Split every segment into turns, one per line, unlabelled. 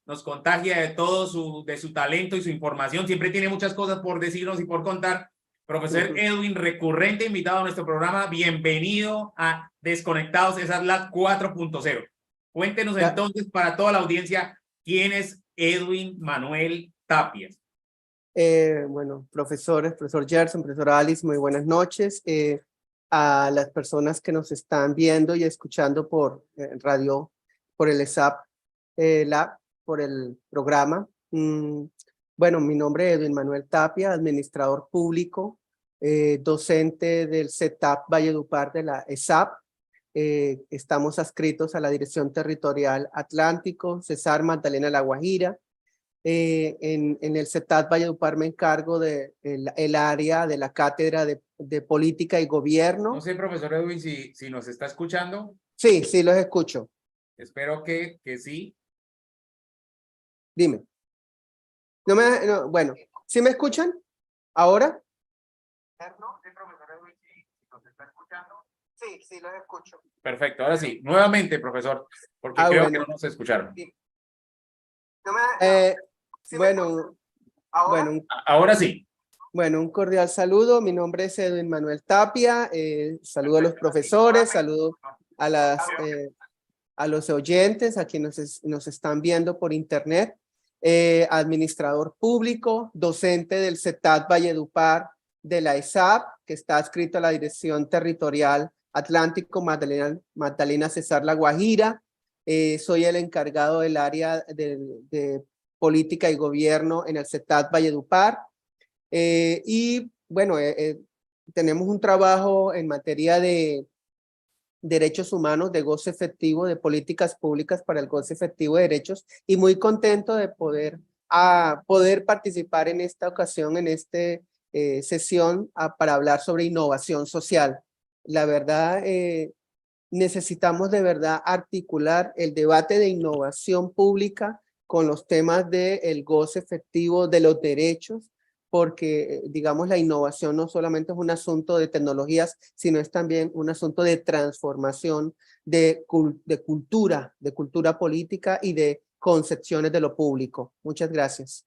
nos contagia de todo su talento y su información. Siempre tiene muchas cosas por decirnos y por contar. Profesor Edwin, recurrente invitado a nuestro programa. Bienvenido a Desconectados ESAT 4.0. Cuéntenos entonces para toda la audiencia, ¿quién es Edwin Manuel Tapias?
Bueno, profesor Gerson, profesora Alice, muy buenas noches. A las personas que nos están viendo y escuchando por radio, por el ESAP Lab, por el programa. Bueno, mi nombre es Edwin Manuel Tapia, administrador público, docente del CETAP Valledupar de la ESAP. Estamos adscritos a la Dirección Territorial Atlántico, Cesar Magdalena La Guajira. En el CETAP Valledupar me encargo de el área de la cátedra de política y gobierno.
No sé, profesor Edwin, si nos está escuchando.
Sí, los escucho.
Espero que sí.
Dime. No, bueno, ¿sí me escuchan? ¿Ahora?
No sé, profesor Edwin, si nos está escuchando.
Sí, los escucho.
Perfecto, ahora sí. Nuevamente, profesor, porque creo que no nos escucharon.
Bueno,
ahora sí.
Bueno, un cordial saludo. Mi nombre es Edwin Manuel Tapia. Saludo a los profesores, saludo a los oyentes, a quienes nos están viendo por internet. Administrador público, docente del CETAP Valledupar de la ESAP, que está adscrito a la Dirección Territorial Atlántico Magdalena Cesar La Guajira. Soy el encargado del área de política y gobierno en el CETAP Valledupar. Y bueno, tenemos un trabajo en materia de derechos humanos, de goce efectivo, de políticas públicas para el goce efectivo de derechos, y muy contento de poder participar en esta ocasión, en esta sesión para hablar sobre innovación social. La verdad, necesitamos de verdad articular el debate de innovación pública con los temas del goce efectivo de los derechos, porque digamos la innovación no solamente es un asunto de tecnologías, sino es también un asunto de transformación de cultura política y de concepciones de lo público. Muchas gracias.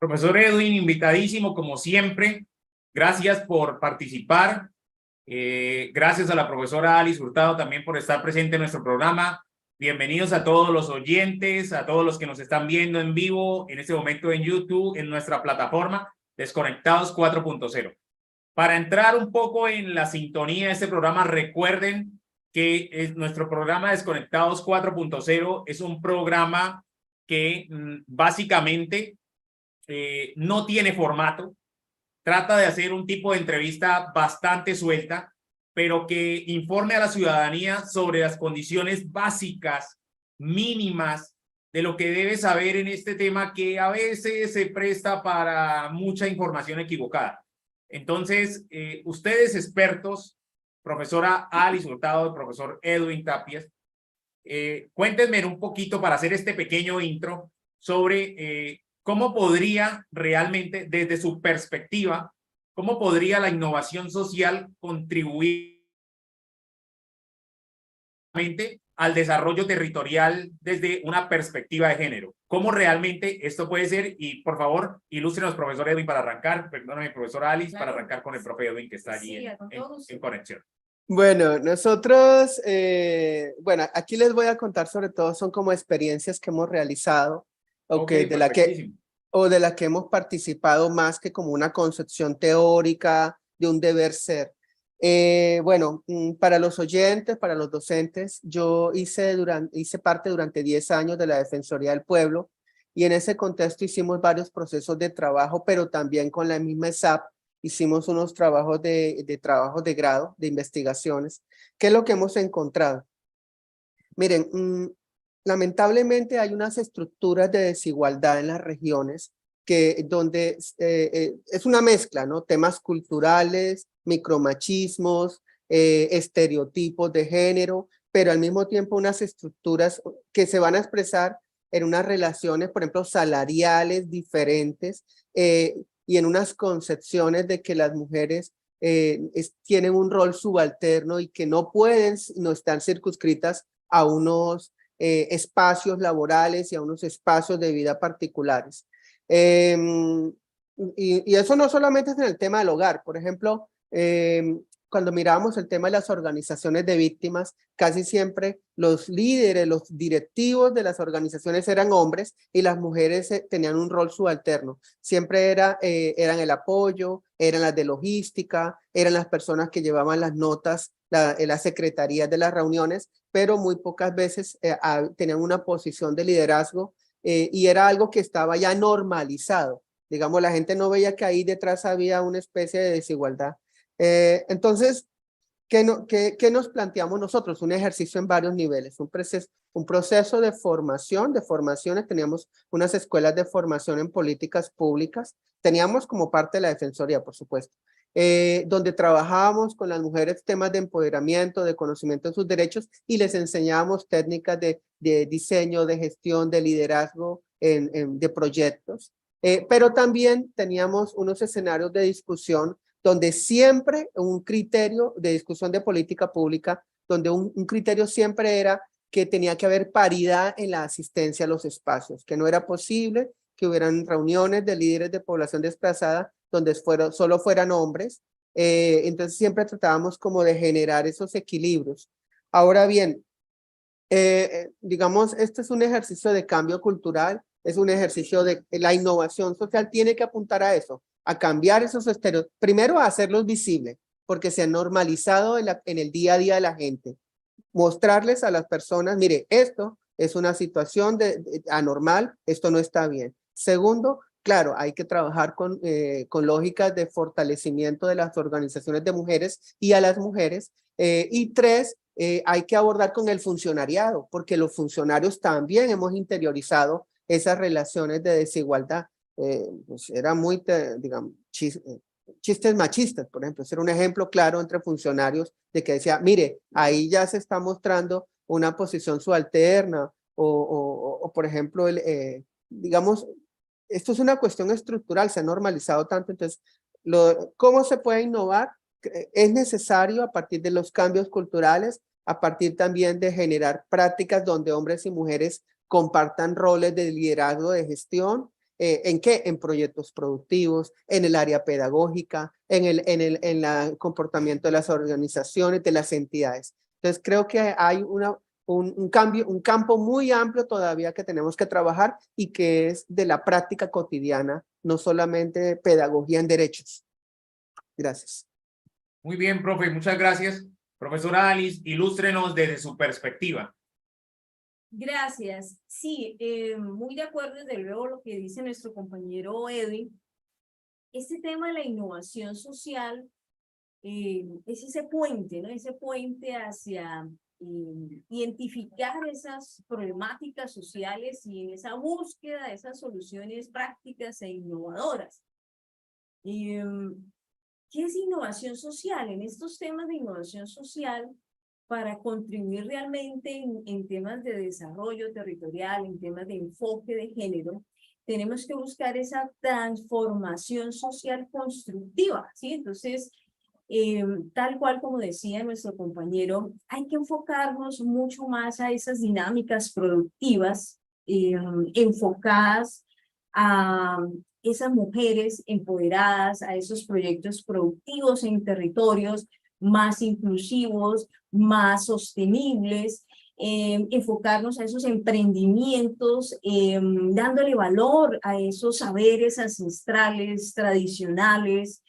Profesor Edwin, invitadísimo como siempre. Gracias por participar. Gracias a la profesora Alice Hurtado también por estar presente en nuestro programa. Bienvenidos a todos los oyentes, a todos los que nos están viendo en vivo en este momento en YouTube, en nuestra plataforma Desconectados 4.0. Para entrar un poco en la sintonía de este programa, recuerden que nuestro programa Desconectados 4.0 es un programa que básicamente no tiene formato. Trata de hacer un tipo de entrevista bastante suelta, pero que informe a la ciudadanía sobre las condiciones básicas, mínimas, de lo que debe saber en este tema que a veces se presta para mucha información equivocada. Entonces, ustedes expertos, profesora Alice Hurtado, profesor Edwin Tapias, cuéntenme un poquito para hacer este pequeño intro sobre ¿cómo podría realmente, desde su perspectiva, cómo podría la innovación social contribuir al desarrollo territorial desde una perspectiva de género? ¿Cómo realmente esto puede ser? Y por favor, ilústrenos, profesor Edwin, para arrancar, perdóname, profesora Alice, para arrancar con el profe Edwin que está allí en conexión.
Bueno, nosotros, bueno, aquí les voy a contar sobre todo, son como experiencias que hemos realizado o de la que hemos participado más que como una concepción teórica de un deber ser. Bueno, para los oyentes, para los docentes, yo hice parte durante 10 años de la Defensoría del Pueblo y en ese contexto hicimos varios procesos de trabajo, pero también con la misma ESAP hicimos unos trabajos trabajos de grado, de investigaciones. ¿Qué es lo que hemos encontrado? Miren, lamentablemente hay unas estructuras de desigualdad en las regiones donde es una mezcla, ¿no? Temas culturales, micromachismos, estereotipos de género, pero al mismo tiempo unas estructuras que se van a expresar en unas relaciones, por ejemplo, salariales diferentes y en unas concepciones de que las mujeres tienen un rol subalterno y que no están circunscritas a unos espacios laborales y a unos espacios de vida particulares. Y eso no solamente es en el tema del hogar. Por ejemplo, cuando miramos el tema de las organizaciones de víctimas, casi siempre los líderes, los directivos de las organizaciones eran hombres y las mujeres tenían un rol subalterno. Siempre eran el apoyo, eran las de logística, eran las personas que llevaban las notas, las secretarías de las reuniones, pero muy pocas veces tenían una posición de liderazgo y era algo que estaba ya normalizado. Digamos, la gente no veía que ahí detrás había una especie de desigualdad. Entonces, ¿qué nos planteamos nosotros? Un ejercicio en varios niveles, un proceso de formaciones. Teníamos unas escuelas de formación en políticas públicas, teníamos como parte de la Defensoría, por supuesto, donde trabajábamos con las mujeres temas de empoderamiento, de conocimiento de sus derechos y les enseñábamos técnicas de diseño, de gestión, de liderazgo de proyectos. Pero también teníamos unos escenarios de discusión donde siempre un criterio de discusión de política pública, donde un criterio siempre era que tenía que haber paridad en la asistencia a los espacios, que no era posible que hubieran reuniones de líderes de población desplazada donde solo fueran hombres. Entonces siempre tratábamos como de generar esos equilibrios. Ahora bien, digamos, este es un ejercicio de cambio cultural, es un ejercicio de la innovación social, tiene que apuntar a eso, a cambiar esos estereotipos, primero a hacerlos visibles, porque se han normalizado en el día a día de la gente. Mostrarles a las personas, mire, esto es una situación anormal, esto no está bien. Segundo, claro, hay que trabajar con lógicas de fortalecimiento de las organizaciones de mujeres y a las mujeres. Y tres, hay que abordar con el funcionariado, porque los funcionarios también hemos interiorizado esas relaciones de desigualdad. Pues era muy, digamos, chistes machistas, por ejemplo. Ese era un ejemplo claro entre funcionarios de que decía, mire, ahí ya se está mostrando una posición subalterna o por ejemplo, digamos, esto es una cuestión estructural, se ha normalizado tanto, entonces, ¿cómo se puede innovar? Es necesario a partir de los cambios culturales, a partir también de generar prácticas donde hombres y mujeres compartan roles de liderazgo, de gestión. ¿En qué? En proyectos productivos, en el área pedagógica, en el comportamiento de las organizaciones, de las entidades. Entonces creo que hay un campo muy amplio todavía que tenemos que trabajar y que es de la práctica cotidiana, no solamente pedagogía en derechos. Gracias.
Muy bien, profe, muchas gracias. Profesora Alice, ilústrenos desde su perspectiva.
Gracias. Sí, muy de acuerdo desde luego lo que dice nuestro compañero Edwin. Este tema de la innovación social es ese puente, ¿no? Ese puente hacia identificar esas problemáticas sociales y en esa búsqueda de esas soluciones prácticas e innovadoras. ¿Qué es innovación social? En estos temas de innovación social, para contribuir realmente en temas de desarrollo territorial, en temas de enfoque de género, tenemos que buscar esa transformación social constructiva, ¿sí? Entonces, tal cual como decía nuestro compañero, hay que enfocarnos mucho más a esas dinámicas productivas, enfocadas a esas mujeres empoderadas, a esos proyectos productivos en territorios más inclusivos, más sostenibles, enfocarnos a esos emprendimientos, dándole valor a esos saberes ancestrales, tradicionales,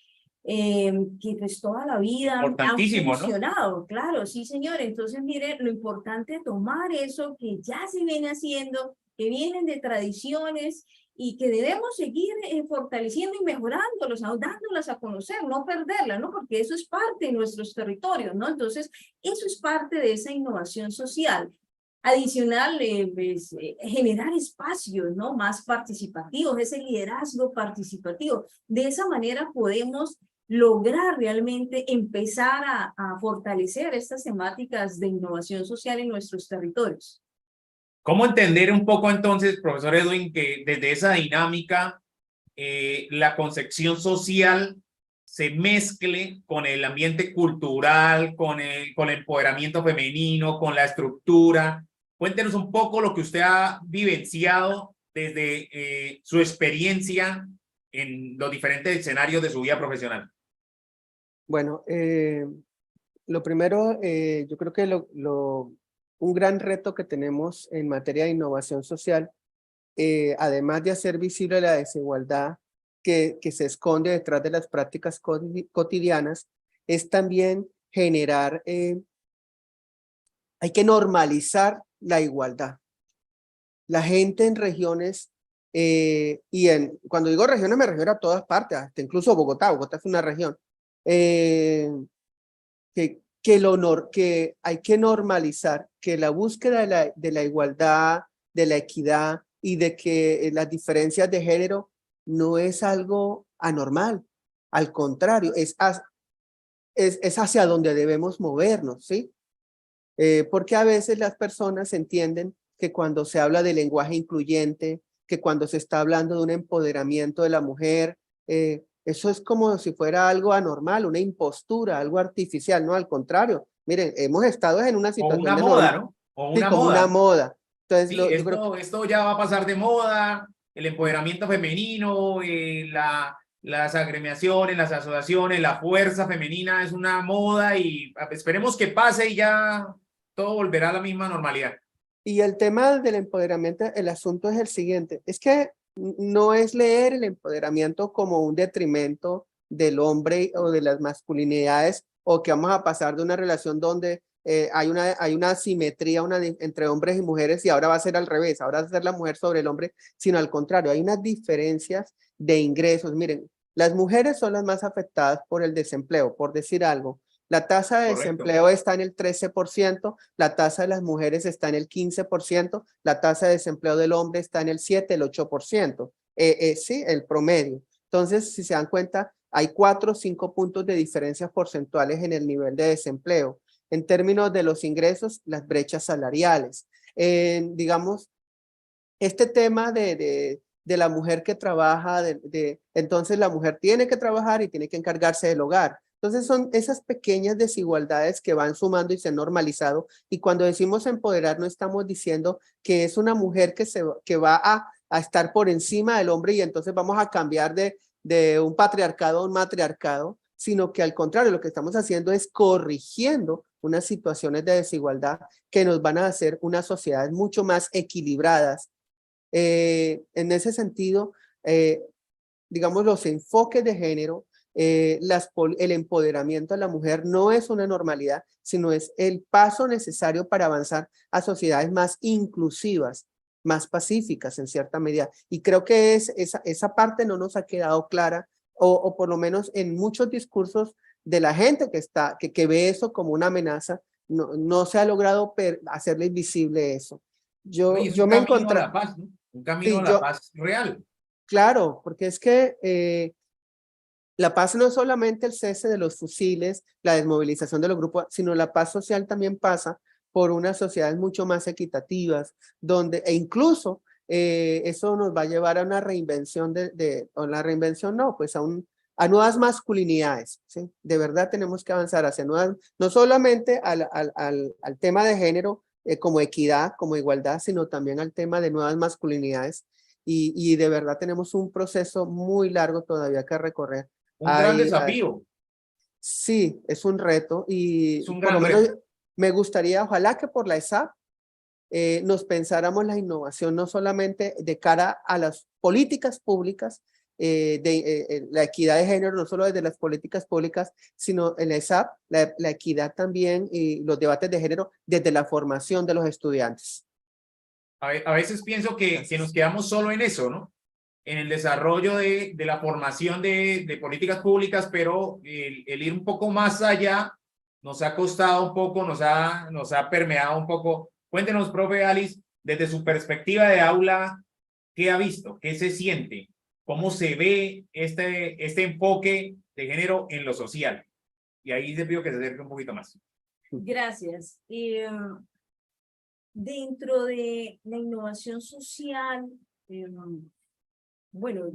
que pues toda la vida han funcionado, ¿no? Claro, sí señor. Entonces mire, lo importante es tomar eso que ya se viene haciendo, que vienen de tradiciones y que debemos seguir fortaleciendo y mejorándolos, dándolas a conocer, no perderlas, ¿no? Porque eso es parte de nuestros territorios, ¿no? Entonces, eso es parte de esa innovación social. Adicional, pues, generar espacios, ¿no? Más participativos, ese liderazgo participativo. De esa manera podemos lograr realmente empezar a fortalecer estas temáticas de innovación social en nuestros territorios.
¿Cómo entender un poco entonces, profesor Edwin, que desde esa dinámica la concepción social se mezcle con el ambiente cultural, con el empoderamiento femenino, con la estructura, Cuéntenos un poco lo que usted ha vivenciado desde su experiencia en los diferentes escenarios de su vida profesional.
Bueno, lo primero, yo creo que un gran reto que tenemos en materia de innovación social, además de hacer visible la desigualdad que se esconde detrás de las prácticas cotidianas, es también generar, hay que normalizar la igualdad. La gente en regiones, cuando digo regiones me refiero a todas partes, hasta incluso Bogotá. Bogotá es una región. Que hay que normalizar que la búsqueda de la igualdad, de la equidad y de que las diferencias de género no es algo anormal. Al contrario, es hacia donde debemos movernos, ¿sí? Porque a veces las personas entienden que cuando se habla de lenguaje incluyente, que cuando se está hablando de un empoderamiento de la mujer, eso es como si fuera algo anormal, una impostura, algo artificial, no, al contrario. Miren, hemos estado en una
O
situación
una
de
moda, ¿no? O
sí,
una
como una
moda.
moda. Entonces,
Sí,
yo creo
esto ya va a pasar de moda, el empoderamiento femenino, las agremiaciones, las asociaciones, la fuerza femenina es una moda y esperemos que pase y ya todo volverá a la misma normalidad.
y el tema del empoderamiento, el asunto es el siguiente, es que no es leer el empoderamiento como un detrimento del hombre o de las masculinidades, o que vamos a pasar de una relación donde hay una asimetría entre hombres y mujeres y ahora va a ser al revés, ahora va a ser la mujer sobre el hombre, sino al contrario, hay unas diferencias de ingresos. Miren, las mujeres son las más afectadas por el desempleo, por decir algo. La tasa de
Correcto.
desempleo está en el 13%, la tasa de las mujeres está en el 15%, la tasa de desempleo del hombre está en el 7, el 8%. Sí, el promedio. Entonces, si se dan cuenta, hay 4 o 5 puntos de diferencias porcentuales en el nivel de desempleo. En términos de los ingresos, las brechas salariales. Digamos, este tema de la mujer que trabaja, entonces la mujer tiene que trabajar y tiene que encargarse del hogar. Entonces son esas pequeñas desigualdades que van sumando y se han normalizado. Y cuando decimos empoderar, no estamos diciendo que es una mujer que va a estar por encima del hombre y entonces vamos a cambiar de un patriarcado a un matriarcado, sino que al contrario, lo que estamos haciendo es corrigiendo unas situaciones de desigualdad que nos van a hacer unas sociedades mucho más equilibradas. En ese sentido, digamos, los enfoques de género, el empoderamiento de la mujer no es una normalidad, sino es el paso necesario para avanzar a sociedades más inclusivas, más pacíficas en cierta medida. Y creo que esa parte no nos ha quedado clara, o por lo menos en muchos discursos de la gente que ve eso como una amenaza, no se ha logrado hacerle visible eso.
Oye, es
Yo
un
me
camino a
encontré,
la paz, ¿no? Un camino
sí,
a la paz real.
claro, porque es que la paz no es solamente el cese de los fusiles, la desmovilización de los grupos, sino la paz social también pasa por unas sociedades mucho más equitativas, e incluso eso nos va a llevar a una reinvención o la reinvención no, pues a nuevas masculinidades, ¿sí? De verdad tenemos que avanzar hacia nuevas, no solamente al tema de género como equidad, como igualdad, sino también al tema de nuevas masculinidades. Y de verdad tenemos un proceso muy largo todavía que recorrer.
Un gran desafío.
Sí, es un reto y
Es un
por lo
gran
menos
reto.
me gustaría, ojalá que por la ESAP nos pensáramos la innovación no solamente de cara a las políticas públicas, la equidad de género, no solo desde las políticas públicas, sino en la ESAP, la equidad también y los debates de género desde la formación de los estudiantes.
A veces pienso que nos quedamos solo en eso, ¿no? En el desarrollo de la formación de políticas públicas, pero el ir un poco más allá nos ha costado un poco, nos ha permeado un poco. Cuéntenos, profe Alice, desde su perspectiva de aula, ¿qué ha visto? ¿Qué se siente? ¿Cómo se ve este enfoque de género en lo social? Y ahí te pido que se acerque un poquito más.
Gracias. Dentro de la innovación social, bueno,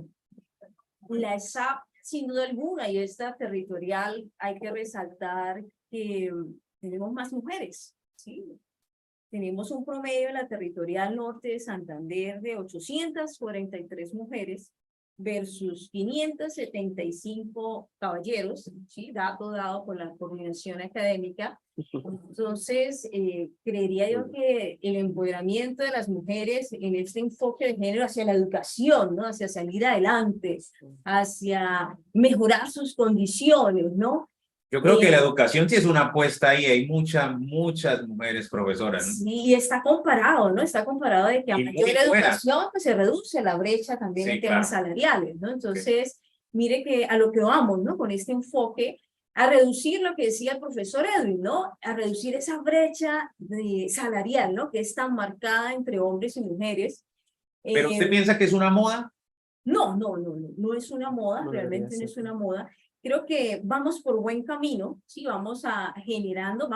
la ESAP, sin duda alguna, y esta territorial, hay que resaltar que tenemos más mujeres, ¿sí? tenemos un promedio en la territorial norte de Santander de 843 mujeres versus 575 caballeros, ¿sí? Dato dado por la coordinación académica. Entonces, creería yo que el empoderamiento de las mujeres en este enfoque de género hacia la educación, ¿no? Hacia salir adelante, hacia mejorar sus condiciones, ¿no?
Yo creo que la educación sí es una apuesta ahí, hay muchas mujeres profesoras, ¿no?
Sí, y está comparado, ¿no? Está comparado de que a
Y
mayor
muy buenas.
educación, pues se reduce la brecha también
Sí,
en temas
claro.
salariales, ¿no? Entonces, mire que a lo que vamos, ¿no? Con este enfoque, a reducir lo que decía el profesor Edwin, ¿no? A reducir esa brecha salarial, ¿no? Que es tan marcada entre hombres y mujeres.
¿Pero usted piensa que es una moda?
No es una moda,
No
realmente
debería
no es
ser.
una moda. Creo que vamos por buen camino, sí, vamos generando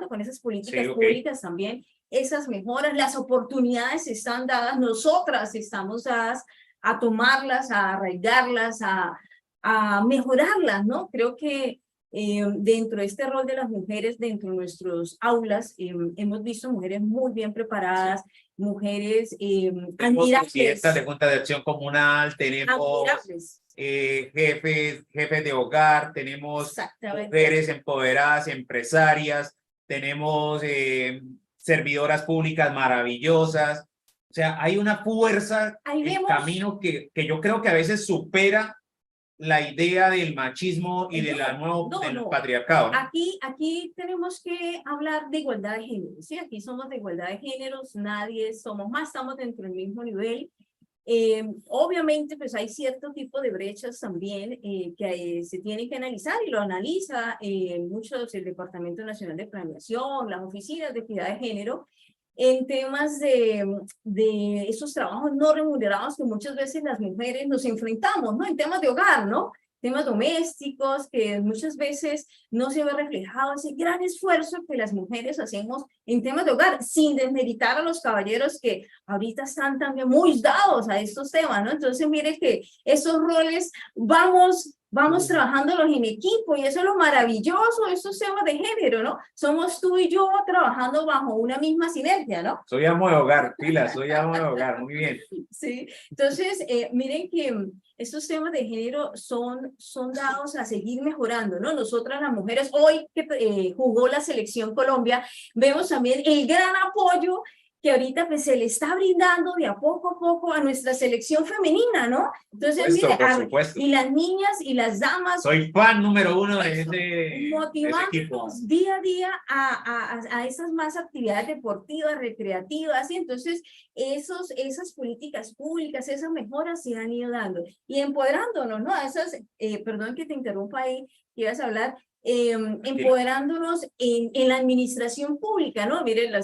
con esas políticas
Sí, ok.
públicas también esas mejoras, las oportunidades están dadas, nosotras estamos dadas a tomarlas, a arraigarlas, a mejorarlas, ¿no? Creo que dentro de este rol de las mujeres, dentro de nuestros aulas, hemos visto mujeres muy bien preparadas, mujeres
Tenemos presidentas
admirables,
de Junta de Acción Comunal, tenemos
admirables.
jefes de hogar, tenemos
Exactamente.
mujeres empoderadas, empresarias, tenemos servidoras públicas maravillosas. O sea, hay una fuerza
Ahí
en
vemos.
camino que yo creo que a veces supera la idea del machismo y del patriarcado, ¿no?
Aquí tenemos que hablar de igualdad de género, ¿sí? Aquí somos de igualdad de géneros, nadie somos más, estamos dentro del mismo nivel. Obviamente, pues hay cierto tipo de brechas también que se tienen que analizar y lo analiza muchos el Departamento Nacional de Planeación, las oficinas de equidad de género, en temas de esos trabajos no remunerados que muchas veces las mujeres nos enfrentamos, ¿no? En temas de hogar, ¿no? Temas domésticos, que muchas veces no se ve reflejado ese gran esfuerzo que las mujeres hacemos en temas de hogar, sin desmeritar a los caballeros que ahorita están también muy dados a estos temas, ¿no? Entonces, mire que esos roles vamos trabajándolos en equipo y eso es lo maravilloso de estos temas de género, ¿no? Somos tú y yo trabajando bajo una misma sinergia, ¿no?
Soy amo de hogar, pilas, soy amo de hogar, muy bien.
Sí, entonces, miren que estos temas de género son dados a seguir mejorando, ¿no? Nosotras las mujeres, hoy que jugó la Selección Colombia, vemos también el gran apoyo que ahorita pues, se le está brindando de a poco a nuestra selección femenina, ¿no? Entonces, mire,
Por supuesto.
y las niñas y las damas.
Soy fan número uno de ese equipo.
Día a día a esas más actividades deportivas, recreativas, y entonces esas políticas públicas, esas mejoras se han ido dando y empoderándonos, ¿no? Esas, perdón que te interrumpa ahí, ibas a hablar, empoderándonos en la administración pública, ¿no? Miren, la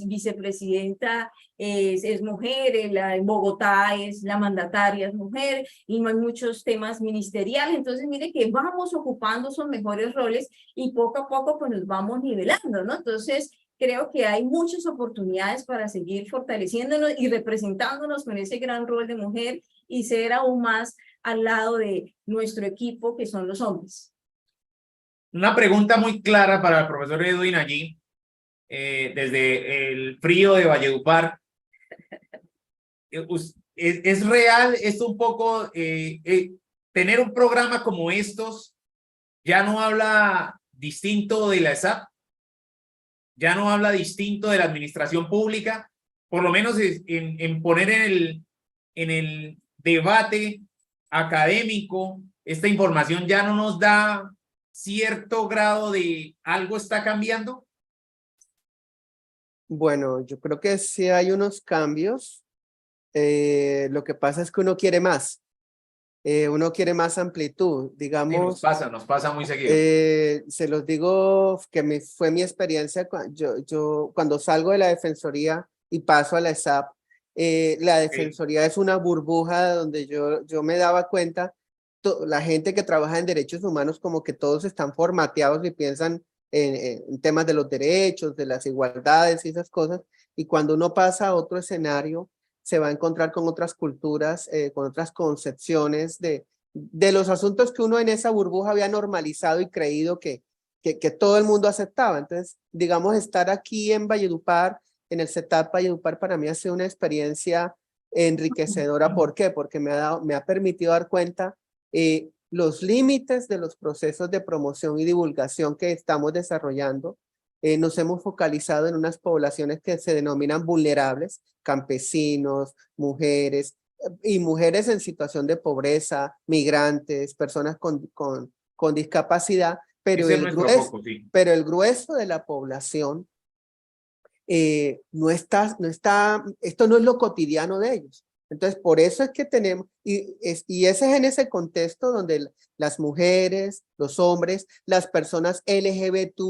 vicepresidenta es mujer, en Bogotá es la mandataria es mujer, y no hay muchos temas ministeriales, entonces mire que vamos ocupando esos mejores roles y poco a poco pues nos vamos nivelando, ¿no? Entonces creo que hay muchas oportunidades para seguir fortaleciéndonos y representándonos con ese gran rol de mujer y ser aún más al lado de nuestro equipo que son los hombres.
Una pregunta muy clara para el profesor Edwin allí, desde el frío de Valledupar. ¿Es real esto un poco, tener un programa como estos ya no habla distinto de la ESAP? ¿Ya no habla distinto de la administración pública? Por lo menos en poner en el debate académico, esta información ya no nos da cierto grado de algo está cambiando.
Bueno, yo creo que sí hay unos cambios. Lo que pasa es que uno quiere más. Uno quiere más amplitud, digamos.
Sí, nos pasa muy seguido.
Se los digo que fue mi experiencia yo cuando salgo de la Defensoría y paso a la ESAP. La Defensoría es una burbuja donde yo me daba cuenta, la gente que trabaja en derechos humanos como que todos están formateados y piensan en temas de los derechos, de las igualdades y esas cosas, y cuando uno pasa a otro escenario, se va a encontrar con otras culturas, con otras concepciones de los asuntos que uno en esa burbuja había normalizado y creído que todo el mundo aceptaba. Entonces, digamos, estar aquí en Valledupar en el CETAP Valledupar para mí ha sido una experiencia enriquecedora. ¿Por qué? Porque me ha permitido dar cuenta los límites de los procesos de promoción y divulgación que estamos desarrollando. Nos hemos focalizado en unas poblaciones que se denominan vulnerables, campesinos, mujeres, y mujeres en situación de pobreza, migrantes, personas con discapacidad, pero
Ese es
el
nuestro
grueso,
foco, sí.
pero el grueso de la población no está, esto no es lo cotidiano de ellos. Entonces, por eso es que tenemos, y ese es en ese contexto donde las mujeres, los hombres, las personas LGBTIQ+,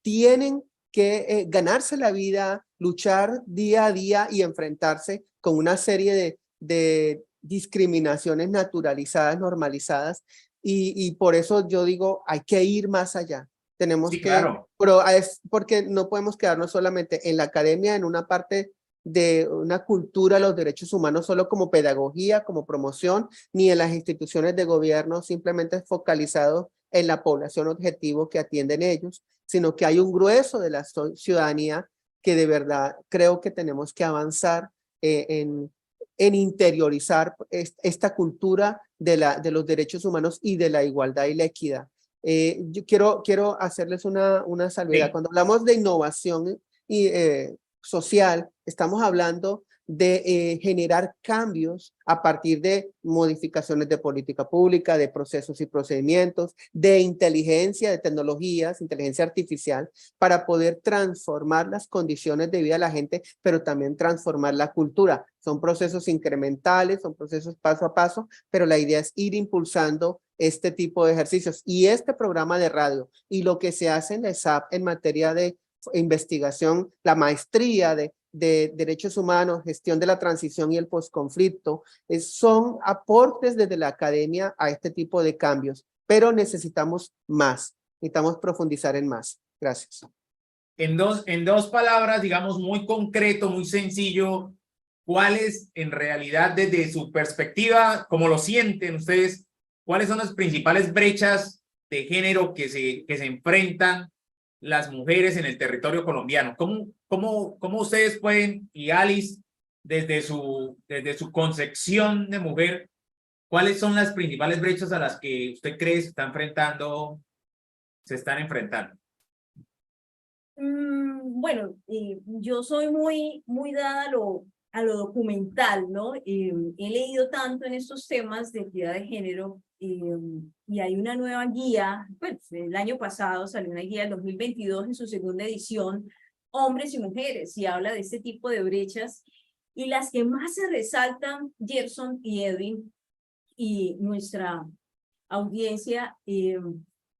tienen que ganarse la vida, luchar día a día y enfrentarse con una serie de discriminaciones naturalizadas, normalizadas, y por eso yo digo, hay que ir más allá. Tenemos
Sí,
que,
claro.
pero es porque no podemos quedarnos solamente en la academia, en una parte de una cultura de los derechos humanos solo como pedagogía, como promoción, ni en las instituciones de gobierno simplemente focalizado en la población objetivo que atienden ellos, sino que hay un grueso de la ciudadanía que de verdad creo que tenemos que avanzar en interiorizar esta cultura de los derechos humanos y de la igualdad y la equidad. Yo quiero hacerles una salvedad.
Sí.
Cuando hablamos de innovación y, social, estamos hablando de generar cambios a partir de modificaciones de política pública, de procesos y procedimientos, de inteligencia, de tecnologías, inteligencia artificial, para poder transformar las condiciones de vida de la gente, pero también transformar la cultura. Son procesos incrementales, son procesos paso a paso, pero la idea es ir impulsando este tipo de ejercicios. Y este programa de radio y lo que se hace en la ESAP en materia de investigación, la maestría de derechos humanos, gestión de la transición y el posconflicto, son aportes desde la academia a este tipo de cambios, pero necesitamos más, necesitamos profundizar en más. Gracias.
En dos palabras, digamos, muy concreto, muy sencillo, ¿cuáles en realidad desde su perspectiva, como lo sienten ustedes, cuáles son las principales brechas de género que se enfrentan las mujeres en el territorio colombiano? ¿Cómo ustedes pueden, y Alice, desde su concepción de mujer, cuáles son las principales brechas a las que usted cree se están enfrentando?
Bueno, yo soy muy dada a lo documental, ¿no? He leído tanto en estos temas de equidad de género y hay una nueva guía, pues el año pasado salió una guía del 2022 en su segunda edición, hombres y mujeres, y habla de este tipo de brechas y las que más se resaltan, Gerson y Edwin y nuestra audiencia,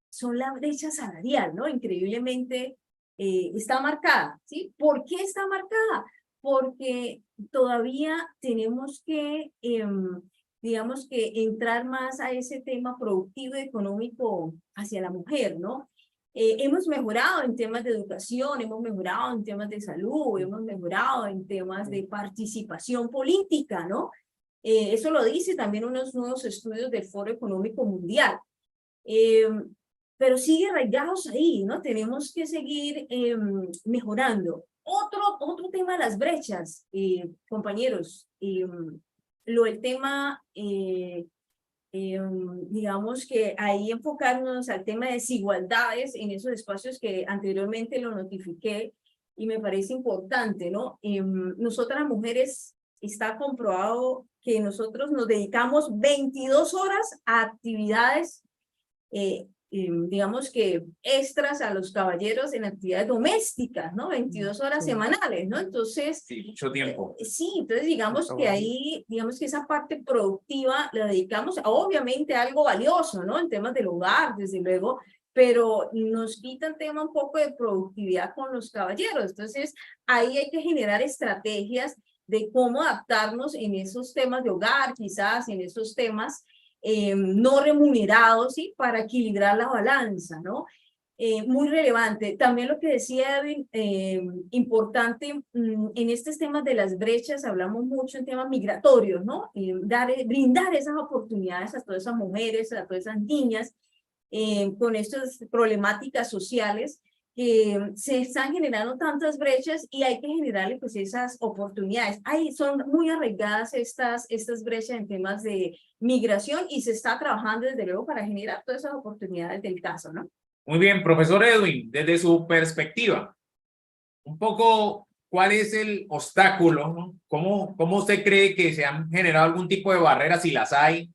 son la brecha salarial, ¿no? Increíblemente está marcada, ¿sí? ¿Por qué está marcada? Porque todavía tenemos que, digamos que entrar más a ese tema productivo y económico hacia la mujer, ¿no? Hemos mejorado en temas de educación, hemos mejorado en temas de salud, hemos mejorado en temas de participación política, ¿no? Eso lo dice también unos nuevos estudios del Foro Económico Mundial. Pero sigue arraigados ahí, ¿no? Tenemos que seguir mejorando. Otro tema de las brechas, compañeros, el tema, digamos que ahí enfocarnos al tema de desigualdades en esos espacios que anteriormente lo notifiqué y me parece importante, ¿no? Nosotras las mujeres está comprobado que nosotros nos dedicamos 22 horas a actividades digamos que extras a los caballeros en actividades domésticas, ¿no? 22 horas semanales, ¿no? Entonces...
Sí, mucho tiempo.
Sí, entonces digamos que ahí, digamos que esa parte productiva la dedicamos a, obviamente a algo valioso, ¿no? En temas del hogar, desde luego, pero nos quita el tema un poco de productividad con los caballeros. Entonces ahí hay que generar estrategias de cómo adaptarnos en esos temas de hogar, quizás en esos temas no remunerados, ¿sí? Para equilibrar la balanza, ¿no? Muy relevante. También lo que decía Edwin, importante en estos temas de las brechas, hablamos mucho en temas migratorios, ¿no? Brindar esas oportunidades a todas esas mujeres, a todas esas niñas con estas problemáticas sociales se están generando tantas brechas y hay que generarle pues esas oportunidades. Son muy arraigadas estas brechas en temas de migración y se está trabajando desde luego para generar todas esas oportunidades del caso, ¿no?
Muy bien, profesor Edwin, desde su perspectiva, un poco, ¿cuál es el obstáculo, ¿no? ¿Cómo usted cree que se han generado algún tipo de barreras, si las hay,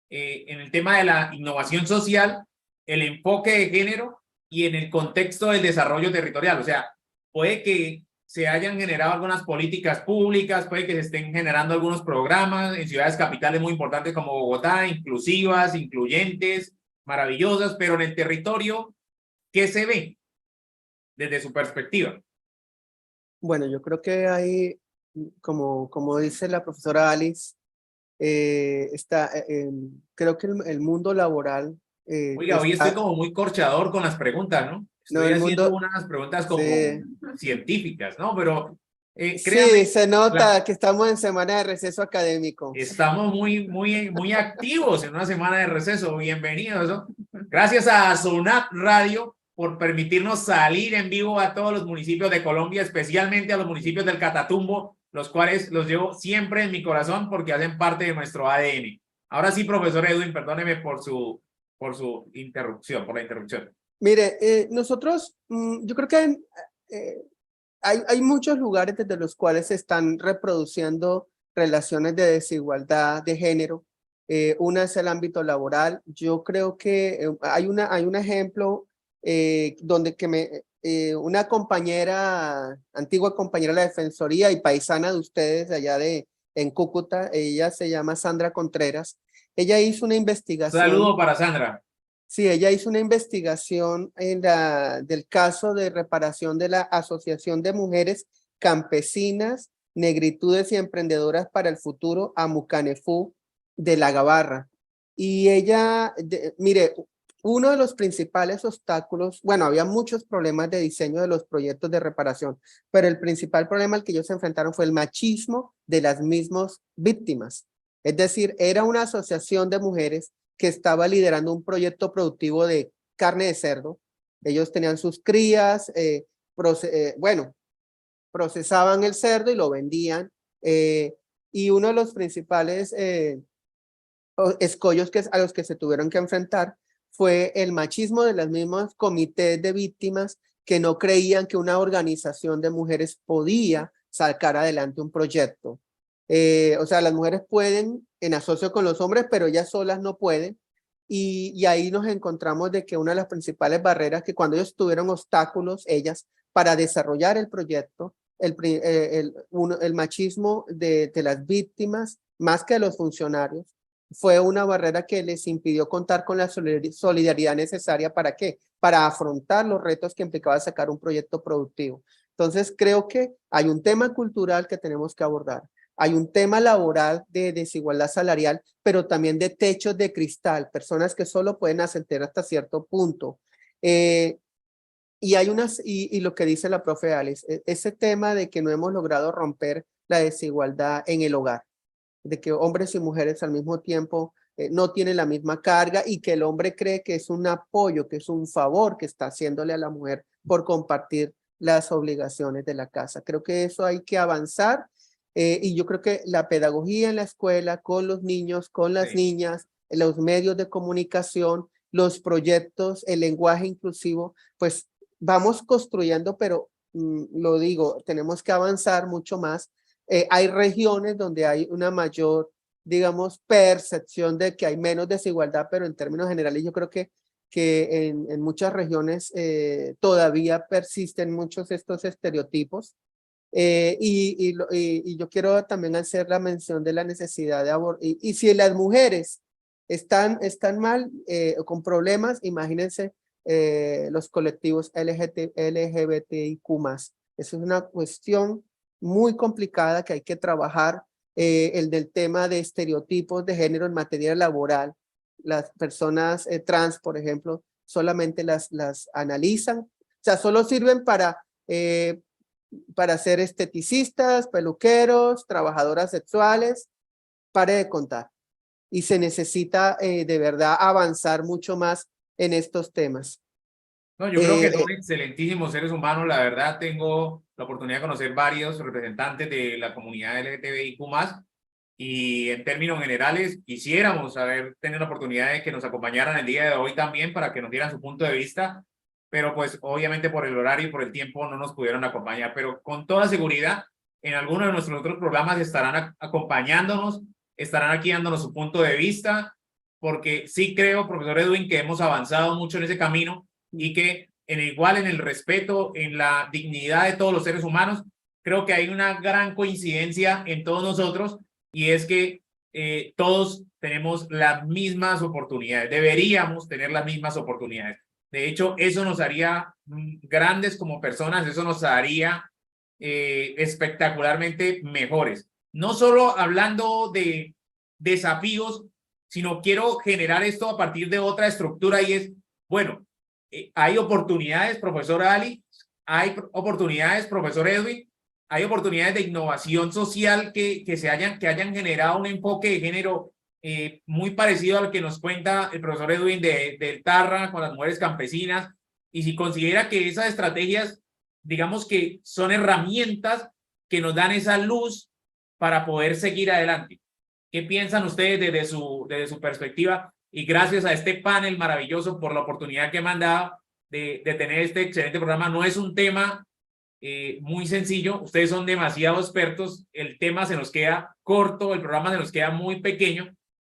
en el tema de la innovación social, el enfoque de género y en el contexto del desarrollo territorial? O sea, puede que se hayan generado algunas políticas públicas, puede que se estén generando algunos programas en ciudades capitales muy importantes como Bogotá, inclusivas, incluyentes, maravillosas, pero en el territorio, ¿qué se ve desde su perspectiva?
Bueno, yo creo que hay, como dice la profesora Alice, creo que el mundo laboral
Oiga, hoy estoy como muy corchador con las preguntas, ¿no?
no,
Estoy haciendo unas preguntas como
sí,
científicas, ¿no? Pero
sí,
créame,
se nota que estamos en semana de receso académico.
estamos muy activos en una semana de receso. Bienvenidos, ¿no? Gracias a Sonat Radio por permitirnos salir en vivo a todos los municipios de Colombia, especialmente a los municipios del Catatumbo, los cuales los llevo siempre en mi corazón porque hacen parte de nuestro ADN. Ahora sí, profesor Edwin, perdóneme por su interrupción, por la interrupción.
Mire, nosotros, yo creo que hay muchos lugares desde los cuales se están reproduciendo relaciones de desigualdad de género. Una es el ámbito laboral. Yo creo que hay un ejemplo donde una compañera, antigua compañera de la Defensoría y paisana de ustedes allá en Cúcuta, ella se llama Sandra Contreras. Ella hizo una investigación.
Saludo para Sandra.
Sí, ella hizo una investigación del caso de reparación de la Asociación de Mujeres Campesinas, Negritudes y Emprendedoras para el Futuro, Amucanefú, de La Gabarra. Y ella, mire, uno de los principales obstáculos, bueno, había muchos problemas de diseño de los proyectos de reparación, pero el principal problema al que ellos se enfrentaron fue el machismo de las mismas víctimas. Es decir, era una asociación de mujeres que estaba liderando un proyecto productivo de carne de cerdo. Ellos tenían sus crías, procesaban el cerdo y lo vendían. Y uno de los principales escollos a los que se tuvieron que enfrentar fue el machismo de las mismas comités de víctimas que no creían que una organización de mujeres podía sacar adelante un proyecto. O sea, las mujeres pueden en asocio con los hombres, pero ellas solas no pueden. Y ahí nos encontramos de que una de las principales barreras, que cuando ellos tuvieron obstáculos, ellas, para desarrollar el proyecto, el machismo de las víctimas, más que de los funcionarios, fue una barrera que les impidió contar con la solidaridad necesaria. ¿Para qué? Para afrontar los retos que implicaba sacar un proyecto productivo. Entonces, creo que hay un tema cultural que tenemos que abordar. Hay un tema laboral de desigualdad salarial, pero también de techos de cristal, personas que solo pueden ascender hasta cierto punto. Y lo que dice la profe Alice, ese tema de que no hemos logrado romper la desigualdad en el hogar, de que hombres y mujeres al mismo tiempo no tienen la misma carga y que el hombre cree que es un apoyo, que es un favor que está haciéndole a la mujer por compartir las obligaciones de la casa. Creo que eso hay que avanzar. Y yo creo que la pedagogía en la escuela, con los niños, con las niñas, los medios de comunicación, los proyectos, el lenguaje inclusivo, pues vamos construyendo, pero lo digo, tenemos que avanzar mucho más. Hay regiones donde hay una mayor, digamos, percepción de que hay menos desigualdad, pero en términos generales yo creo que en muchas regiones todavía persisten muchos estos estereotipos. Y yo quiero también hacer la mención de la necesidad de aborto. Y si las mujeres están mal, con problemas, imagínense los colectivos LGBTIQ+. Eso es una cuestión muy complicada que hay que trabajar, el del tema de estereotipos de género en materia laboral. Las personas trans, por ejemplo, solamente las analizan, o sea, solo sirven para ser esteticistas, peluqueros, trabajadoras sexuales, pare de contar. Y se necesita de verdad avanzar mucho más en estos temas.
No, yo creo que son excelentísimos seres humanos. La verdad, tengo la oportunidad de conocer varios representantes de la comunidad LGTBIQ+, y en términos generales quisiéramos haber tenido la oportunidad de que nos acompañaran el día de hoy también para que nos dieran su punto de vista, pero pues obviamente por el horario y por el tiempo no nos pudieron acompañar, pero con toda seguridad en alguno de nuestros otros programas estarán acompañándonos, estarán aquí dándonos su punto de vista, porque sí creo, profesor Edwin, que hemos avanzado mucho en ese camino y que en el respeto, en la dignidad de todos los seres humanos, creo que hay una gran coincidencia en todos nosotros, y es que todos tenemos las mismas oportunidades, deberíamos tener las mismas oportunidades. De hecho, eso nos haría grandes como personas, eso nos haría espectacularmente mejores. No solo hablando de desafíos, sino quiero generar esto a partir de otra estructura, y es, bueno, hay oportunidades, profesor Ali, hay oportunidades, profesor Edwin, hay oportunidades de innovación social que hayan generado un enfoque de género muy parecido al que nos cuenta el profesor Edwin del Tarra con las mujeres campesinas, y si considera que esas estrategias, digamos que son herramientas que nos dan esa luz para poder seguir adelante. ¿Qué piensan ustedes desde su perspectiva? Y gracias a este panel maravilloso por la oportunidad que me han dado de tener este excelente programa. No es un tema muy sencillo, ustedes son demasiado expertos, el tema se nos queda corto, el programa se nos queda muy pequeño,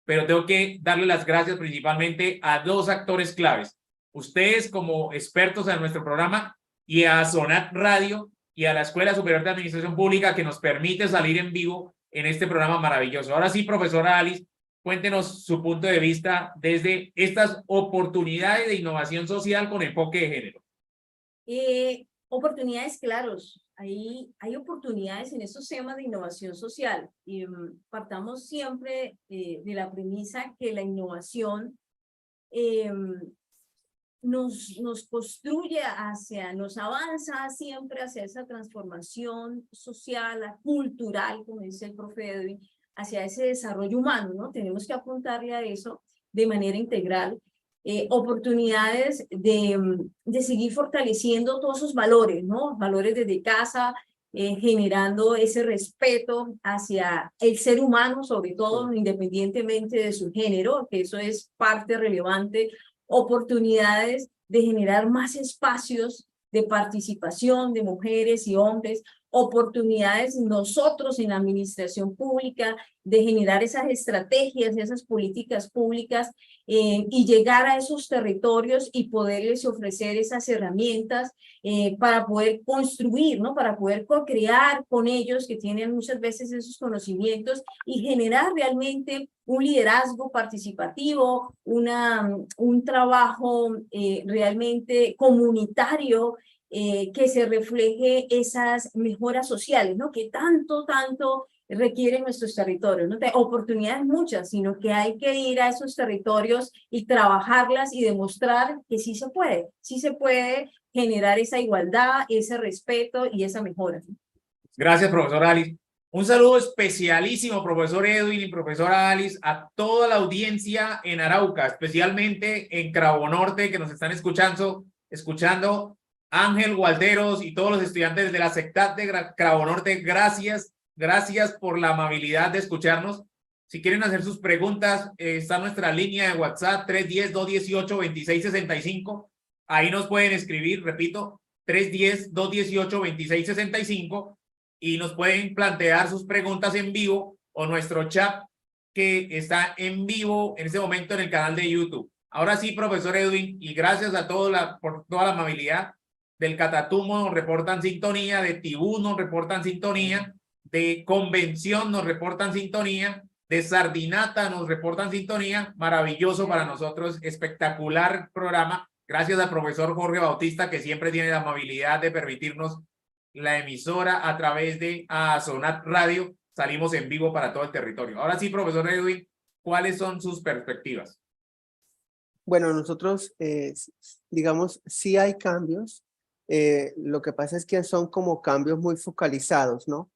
pero tengo que darle las gracias principalmente a dos actores claves, ustedes como expertos en nuestro programa, y a Sonat Radio y a la Escuela Superior de Administración Pública, que nos permite salir en vivo en este programa maravilloso. Ahora sí, profesora Alice, cuéntenos su punto de vista desde estas oportunidades de innovación social con enfoque de género.
Oportunidades, claros. Hay oportunidades en estos temas de innovación social. Y partamos siempre de la premisa que la innovación nos construye nos avanza siempre hacia esa transformación social, cultural, como dice el profe Edwin, hacia ese desarrollo humano, ¿no? Tenemos que apuntarle a eso de manera integral. Oportunidades de seguir fortaleciendo todos esos valores, ¿no? Valores desde casa, generando ese respeto hacia el ser humano, sobre todo independientemente de su género, que eso es parte relevante. Oportunidades de generar más espacios de participación de mujeres y hombres, oportunidades nosotros en la administración pública de generar esas estrategias, esas políticas públicas y llegar a esos territorios y poderles ofrecer esas herramientas para poder construir, ¿no? Para poder co-crear con ellos que tienen muchas veces esos conocimientos y generar realmente un liderazgo participativo, un trabajo realmente comunitario que se refleje esas mejoras sociales, ¿no? Que tanto requieren nuestros territorios, ¿no? Oportunidades muchas, sino que hay que ir a esos territorios y trabajarlas y demostrar que sí se puede generar esa igualdad, ese respeto y esa mejora.
Gracias, profesora Alice. Un saludo especialísimo, profesor Edwin y profesora Alice, a toda la audiencia en Arauca, especialmente en Cravo Norte, que nos están escuchando, Ángel Gualderos y todos los estudiantes de la SECTAT de Cravo Norte, gracias por la amabilidad de escucharnos. Si quieren hacer sus preguntas, está nuestra línea de WhatsApp 310-218-2665. Ahí nos pueden escribir, repito, 310-218-2665, y nos pueden plantear sus preguntas en vivo o nuestro chat que está en vivo en este momento en el canal de YouTube. Ahora sí, profesor Edwin, y gracias a todos por toda la amabilidad. Del Catatumbo nos reportan sintonía, de Tibú nos reportan sintonía, de Convención nos reportan sintonía, de Sardinata nos reportan sintonía. Maravilloso para nosotros, espectacular programa. Gracias al profesor Jorge Bautista, que siempre tiene la amabilidad de permitirnos la emisora a través de Sonat Radio. Salimos en vivo para todo el territorio. Ahora sí, profesor Edwin, ¿cuáles son sus perspectivas?
Bueno, nosotros, digamos, sí hay cambios. Lo que pasa es que son como cambios muy focalizados, ¿no?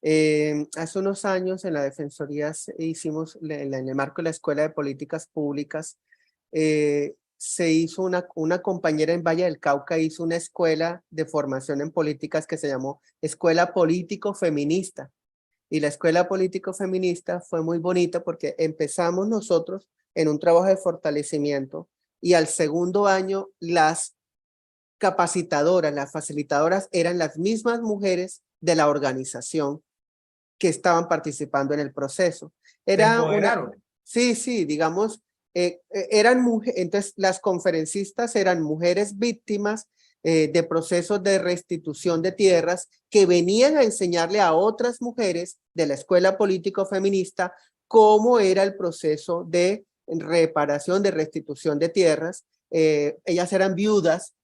Hace unos años en la Defensoría hicimos, en el marco de la Escuela de Políticas Públicas, se hizo una compañera en Valle del Cauca hizo una escuela de formación en políticas que se llamó Escuela Político Feminista. Y la Escuela Político Feminista fue muy bonita porque empezamos nosotros en un trabajo de fortalecimiento y al segundo año las capacitadoras, las facilitadoras eran las mismas mujeres de la organización que estaban participando en el proceso.
Se
Era
empoderaron.
sí, digamos, eran mujeres, entonces las conferencistas eran mujeres víctimas de procesos de restitución de tierras que venían a enseñarle a otras mujeres de la escuela político feminista cómo era el proceso de reparación, de restitución de tierras. Ellas eran viudas,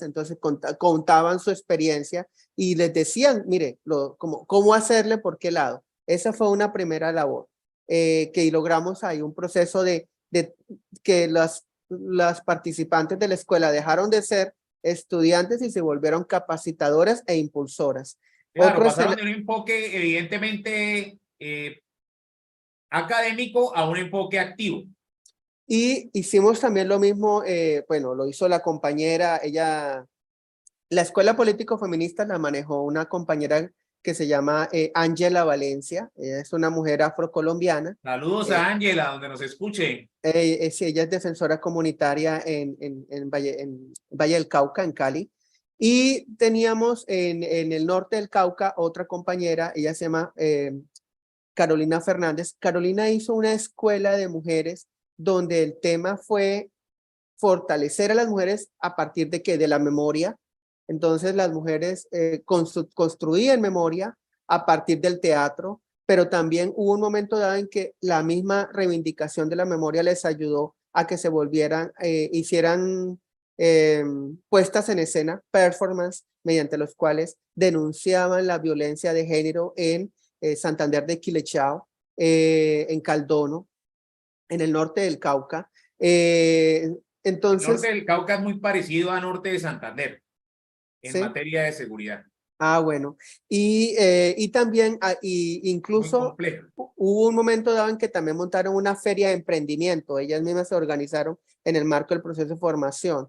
entonces contaban su experiencia y les decían, mire, cómo hacerle, por qué lado. Esa fue una primera labor que logramos ahí, un proceso de que las participantes de la escuela dejaron de ser estudiantes y se volvieron capacitadoras e impulsoras.
Claro, pasaron de un enfoque evidentemente académico a un enfoque activo.
Y hicimos también lo mismo, bueno, lo hizo la compañera, la escuela político feminista la manejó una compañera que se llama Ángela Valencia. Ella es una mujer afrocolombiana.
Saludos a Ángela, donde nos escuche.
Sí, ella es defensora comunitaria en Valle del Cauca, en Cali. Y teníamos en el norte del Cauca otra compañera, ella se llama Carolina Fernández. Carolina hizo una escuela de mujeres donde el tema fue fortalecer a las mujeres a partir de ¿qué? De la memoria. Entonces las mujeres construían memoria a partir del teatro, pero también hubo un momento dado en que la misma reivindicación de la memoria les ayudó a que se volvieran, hicieran puestas en escena, performance, mediante los cuales denunciaban la violencia de género en Santander de Quilechao, en Caldono, en el norte del Cauca. Entonces,
el norte del Cauca es muy parecido al norte de Santander en
¿sí?
materia de seguridad.
Ah, bueno. Y también, incluso hubo un momento dado en que también montaron una feria de emprendimiento. Ellas mismas se organizaron en el marco del proceso de formación.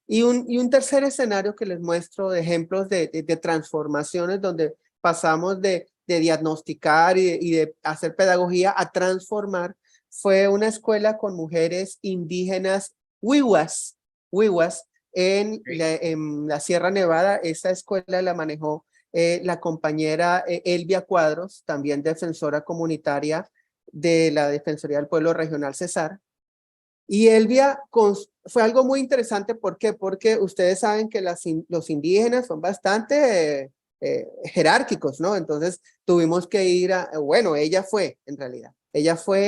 Y un tercer escenario que les muestro de ejemplos de transformaciones donde pasamos de diagnosticar y de hacer pedagogía a transformar fue una escuela con mujeres indígenas wiwas en la Sierra Nevada. Esa escuela la manejó la compañera Elvia Cuadros, también defensora comunitaria de la Defensoría del Pueblo Regional Cesar. Y Elvia fue algo muy interesante. ¿Por qué? Porque ustedes saben que los indígenas son bastante jerárquicos, ¿no? Entonces tuvimos que ir bueno, ella fue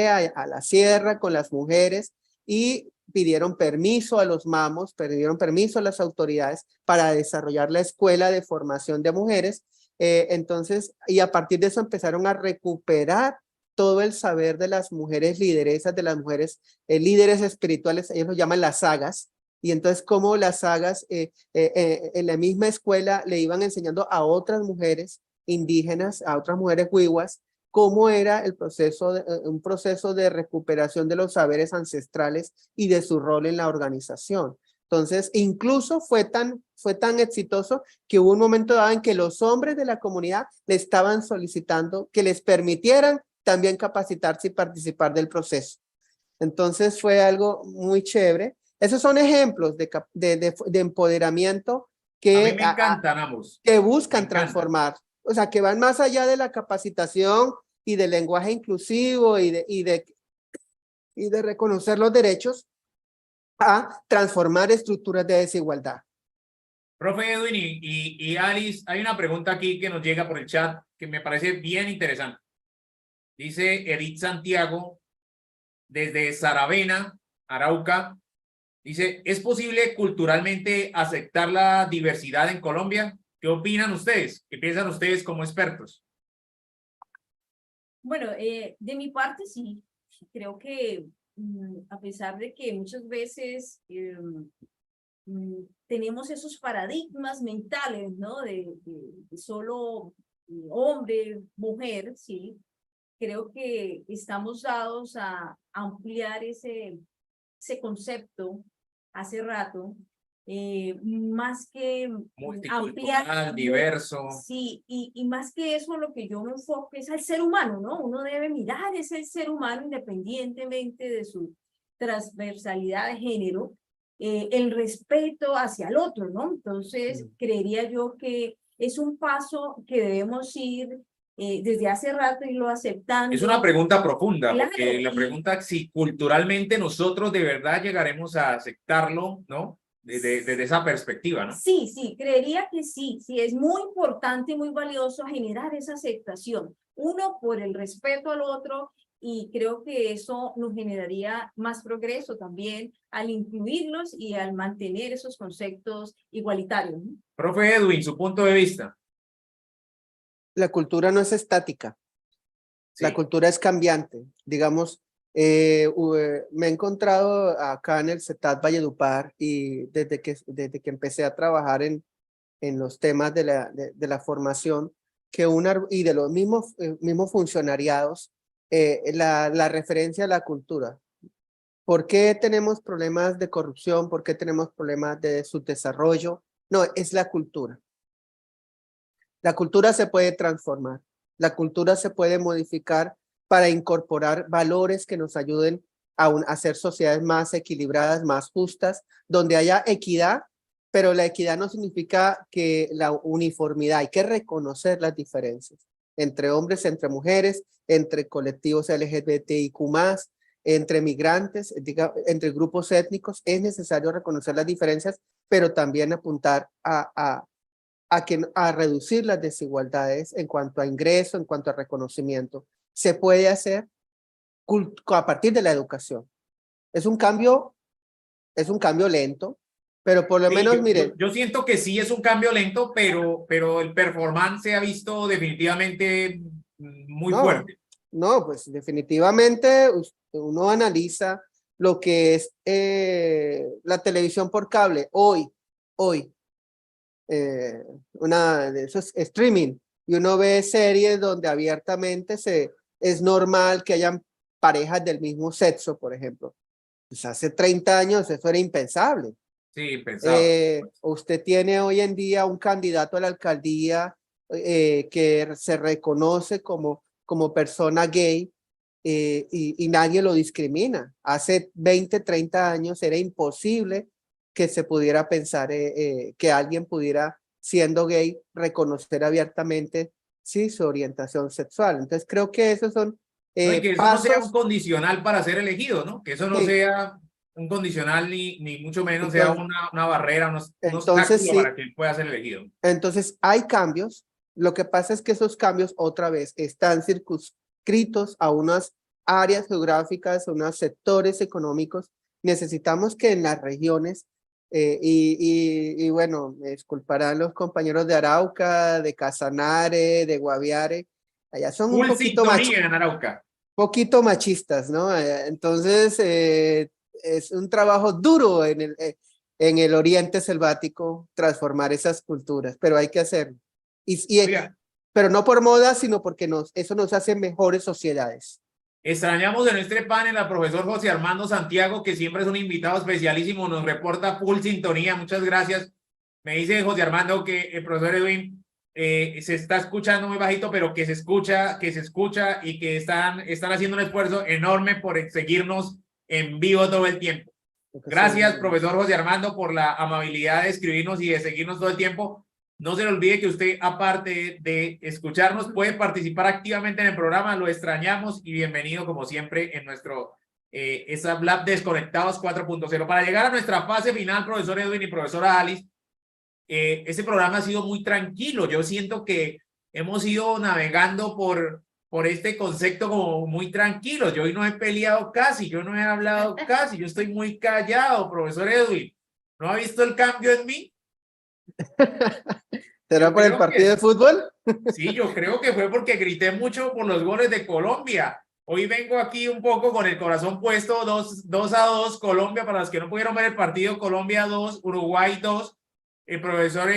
a la sierra con las mujeres y pidieron permiso a los mamos, pidieron permiso a las autoridades para desarrollar la escuela de formación de mujeres. Entonces, y a partir de eso empezaron a recuperar todo el saber de las mujeres lideresas, de las mujeres líderes espirituales. Ellos lo llaman las sagas. Y entonces, como las sagas en la misma escuela le iban enseñando a otras mujeres indígenas, a otras mujeres huihuas, cómo era el proceso, un proceso de recuperación de los saberes ancestrales y de su rol en la organización. Entonces, incluso fue tan exitoso que hubo un momento dado en que los hombres de la comunidad le estaban solicitando que les permitieran también capacitarse y participar del proceso. Entonces fue algo muy chévere. Esos son ejemplos de empoderamiento que,
a mí me encantan ambos.
que buscan transformar. O sea, que van más allá de la capacitación y del lenguaje inclusivo y de reconocer los derechos a transformar estructuras de desigualdad.
Profe Edwin y Alice, hay una pregunta aquí que nos llega por el chat que me parece bien interesante. Dice Edith Santiago, desde Saravena, Arauca, dice, ¿es posible culturalmente aceptar la diversidad en Colombia? ¿Qué opinan ustedes? ¿Qué piensan ustedes como expertos?
Bueno, de mi parte sí, creo que a pesar de que muchas veces tenemos esos paradigmas mentales, ¿no? De solo hombre, mujer, sí. Creo que estamos dados a ampliar ese concepto hace rato, más que
multicultural, diverso.
Sí, y más que eso, lo que yo me enfoco es al ser humano, ¿no? Uno debe mirar ese ser humano independientemente de su transversalidad de género, el respeto hacia el otro, ¿no? Entonces, creería yo que es un paso que debemos ir desde hace rato irlo aceptando.
Es una pregunta profunda,
claro,
porque la pregunta es si culturalmente nosotros de verdad llegaremos a aceptarlo, ¿no? Desde esa perspectiva, ¿no?
Sí, sí, creería que sí, sí, es muy importante y muy valioso generar esa aceptación. Uno, por el respeto al otro, y creo que eso nos generaría más progreso también al incluirlos y al mantener esos conceptos igualitarios, ¿no?
Profe Edwin, su punto de vista.
La cultura no es estática.
Sí.
La cultura es cambiante. Digamos, me he encontrado acá en el CETAD Valledupar y desde que empecé a trabajar en los temas de la formación y de los mismos funcionariados, la referencia a la cultura. ¿Por qué tenemos problemas de corrupción? ¿Por qué tenemos problemas de subdesarrollo? No, es la cultura. La cultura se puede transformar. La cultura se puede modificar para incorporar valores que nos ayuden a hacer sociedades más equilibradas, más justas, donde haya equidad, pero la equidad no significa que la uniformidad. Hay que reconocer las diferencias entre hombres, entre mujeres, entre colectivos LGBTIQ+, entre migrantes, entre grupos étnicos. Es necesario reconocer las diferencias, pero también apuntar a reducir las desigualdades en cuanto a ingreso, en cuanto a reconocimiento. Se puede hacer a partir de la educación. Es un cambio lento, pero por lo menos, miren.
Yo siento que sí es un cambio lento, pero el performance se ha visto definitivamente muy fuerte.
No, pues definitivamente uno analiza lo que es la televisión por cable hoy, una de esos streaming, y uno ve series donde abiertamente es normal que hayan parejas del mismo sexo, por ejemplo. Pues hace 30 años eso era impensable.
Sí, impensable.
Usted tiene hoy en día un candidato a la alcaldía que se reconoce como persona gay y nadie lo discrimina. Hace 20, 30 años era imposible que se pudiera pensar que alguien pudiera, siendo gay, reconocer abiertamente sí, su orientación sexual. Entonces creo que esos son
no, y que eso
pasos,
no sea un condicional para ser elegido, ¿no? Que eso no
sí,
sea un condicional ni mucho menos
entonces,
sea una barrera, un
entonces,
obstáculo
sí,
para que pueda ser elegido.
entonces hay cambios. Lo que pasa es que esos cambios otra vez están circunscritos a unas áreas geográficas, a unos sectores económicos. Necesitamos que en las regiones, y bueno, me disculparán los compañeros de Arauca, de Casanare, de Guaviare, allá son un poquito machistas, ¿no? Entonces, es un trabajo duro en el oriente selvático transformar esas culturas, pero hay que hacerlo. Pero no por moda, sino porque eso nos hace mejores sociedades.
Extrañamos en este panel al profesor José Armando Santiago, que siempre es un invitado especialísimo, nos reporta full sintonía, muchas gracias. Me dice José Armando que el profesor Edwin se está escuchando muy bajito, pero que se escucha y que están haciendo un esfuerzo enorme por seguirnos en vivo todo el tiempo. Gracias, profesor José Armando, por la amabilidad de escribirnos y de seguirnos todo el tiempo. No se le olvide que usted, aparte de escucharnos, puede participar activamente en el programa. Lo extrañamos y bienvenido, como siempre, en nuestro ESAP Lab Desconectados 4.0. Para llegar a nuestra fase final, profesor Edwin y profesora Alice, este programa ha sido muy tranquilo. Yo siento que hemos ido navegando por este concepto como muy tranquilo. Yo hoy no he peleado casi, yo no he hablado casi, yo estoy muy callado, profesor Edwin. ¿No ha visto el cambio en mí?
¿Será por el partido de fútbol?
Sí, yo creo que fue porque grité mucho por los goles de Colombia. Hoy vengo aquí un poco con el corazón puesto, 2-2 Colombia, para los que no pudieron ver el partido, Colombia 2, Uruguay 2. El profesor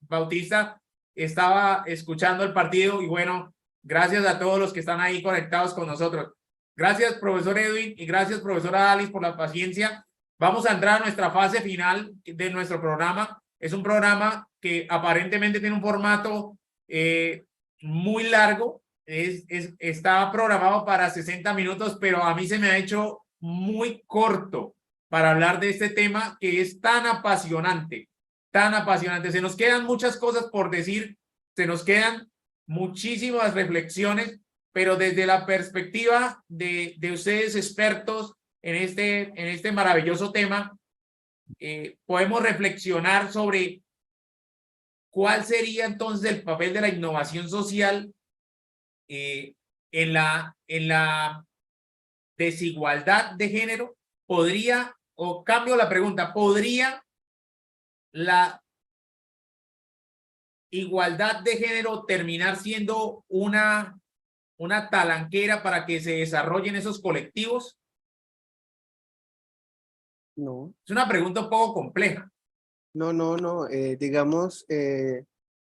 Bautista estaba escuchando el partido y bueno, gracias a todos los que están ahí conectados con nosotros. Gracias, profesor Edwin, y gracias, profesora Alice, por la paciencia. vamos a entrar a nuestra fase final de nuestro programa. Es un programa que aparentemente tiene un formato muy largo. Está programado para 60 minutos, pero a mí se me ha hecho muy corto para hablar de este tema que es tan apasionante, tan apasionante. Se nos quedan muchas cosas por decir, se nos quedan muchísimas reflexiones, pero desde la perspectiva de ustedes expertos en este maravilloso tema, podemos reflexionar sobre cuál sería entonces el papel de la innovación social en la desigualdad de género. ¿Podría, o cambio la pregunta, podría la igualdad de género terminar siendo una talanquera para que se desarrollen esos colectivos?
No,
Es una pregunta un poco compleja.
no, digamos,